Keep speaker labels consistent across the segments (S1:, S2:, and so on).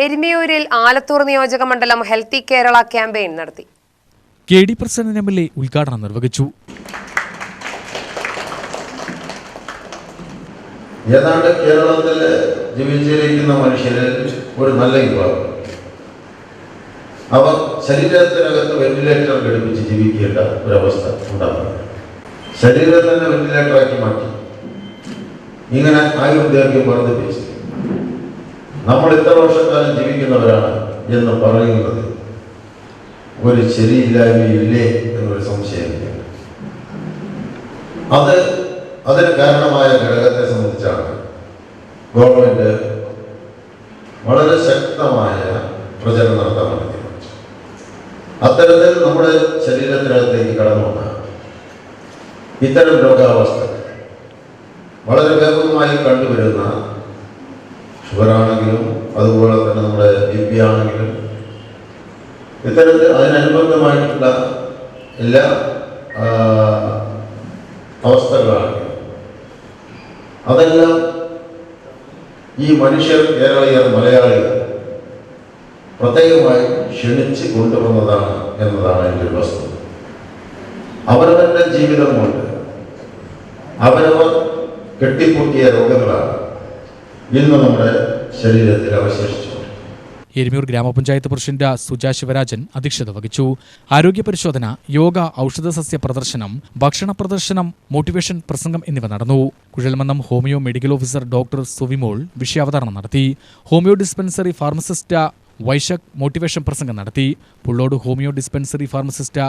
S1: എരുമേലിയിൽ ആലത്തൂർ നിയോജക മണ്ഡലം healthy Kerala campaign നടത്തി.
S2: കെ.ഡി. പ്രസന്നൻ എം.എൽ.എ. ഉദ്ഘാടനം നിർവഹിച്ചു.
S3: ഏതാണ്ട് കേരളത്തിൽ ജീവിച്ചിരിക്കുന്ന മനുഷ്യരിൽ ഒരു നല്ല വിഭാഗം അവർ ശരീരത്തിനകത്ത് വെന്റിലേറ്റർ ഘടിപ്പിച്ച് ജീവിക്കേണ്ട ഒരവസ്ഥ ഉണ്ടാകുന്നു. ശരീരം തന്നെ വെന്റിലേറ്ററാക്കി മാറ്റി ഇങ്ങനെ ആയുർദൈർഘ്യം വർദ്ധിപ്പിച്ച് നമ്മൾ ഇത്ര വർഷക്കാലം ജീവിക്കുന്നവരാണ് എന്ന് പറയുന്നത് ഒരു ശരിയില്ലായ്മയില്ലേ എന്നൊരു സംശയമില്ല. അതിന് കാരണമായ ഘടകത്തെ സംബന്ധിച്ചാണ് ഗവൺമെന്റ് വളരെ ശക്തമായ പ്രചരണം നടത്താൻ വേണ്ടി തീരുമാനിച്ചു. അത്തരത്തിൽ നമ്മുടെ ശരീരത്തിനകത്തേക്ക് കടന്നു വന്ന ഇത്തരം രോഗാവസ്ഥകൾ വളരെ വ്യാപകമായി കണ്ടുവരുന്ന ഷുഗറാണെങ്കിലും അതുപോലെ തന്നെ നമ്മുടെ BP ആണെങ്കിലും ഇത്തരത്തിൽ അതിനനുബന്ധമായിട്ടുള്ള എല്ലാ അവസ്ഥകളാണെങ്കിലും അതെല്ലാം ഈ മനുഷ്യർ, കേരളീയർ, മലയാളികൾ പ്രത്യേകമായി ക്ഷണിച്ച് കൊണ്ടുവന്നതാണ് എന്നതാണ് എൻ്റെ ഒരു വസ്തുത. അവരവരുടെ ജീവിതം കൊണ്ട് അവരവർ കെട്ടിപ്പൊട്ടിയ രോഗങ്ങളാണ് ഇന്ന് നമ്മുടെ ശരീരത്തിൽ അവശേഷിച്ചു.
S2: എരുമേലിയൂർ ഗ്രാമപഞ്ചായത്ത് പ്രസിഡന്റ് സുജാ ശിവരാജൻ അധ്യക്ഷത വഹിച്ചു. ആരോഗ്യ പരിശോധന, യോഗ, ഔഷധസസ്യ പ്രദർശനം, ഭക്ഷണ പ്രദർശനം, മോട്ടിവേഷൻ പ്രസംഗം എന്നിവ നടന്നു. Kuzhalmannam homeo medical officer doctor Suvimol വിഷയാവതരണം നടത്തി. Homeo dispensary pharmacist Vaishakh motivation പ്രസംഗം നടത്തി. Pullode homeo dispensary pharmacist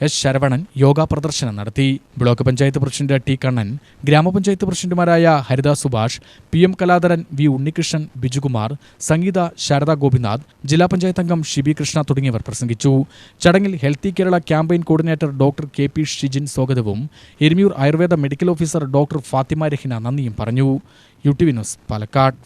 S2: S Saravanan യോഗ പ്രദർശനം നടത്തി. Block panchayat president T Kannan, ഗ്രാമപഞ്ചായത്ത് പ്രസിഡന്റുമാരായ ഹരിത സുഭാഷ്, PM കലാധരൻ, V ഉണ്ണികൃഷ്ണൻ, ബിജുകുമാർ, സംഗീത, ശാരദ ഗോപിനാഥ്, ജില്ലാ പഞ്ചായത്ത് അംഗം ഷിബി കൃഷ്ണ തുടങ്ങിയവർ പ്രസംഗിച്ചു. ചടങ്ങിൽ healthy Kerala campaign coordinator doctor KP Shijin സ്വാഗതവും Erumeliyur Ayurveda medical officer doctor Fathima Rahina നന്ദിയും പറഞ്ഞു. UTV news, Palakkad.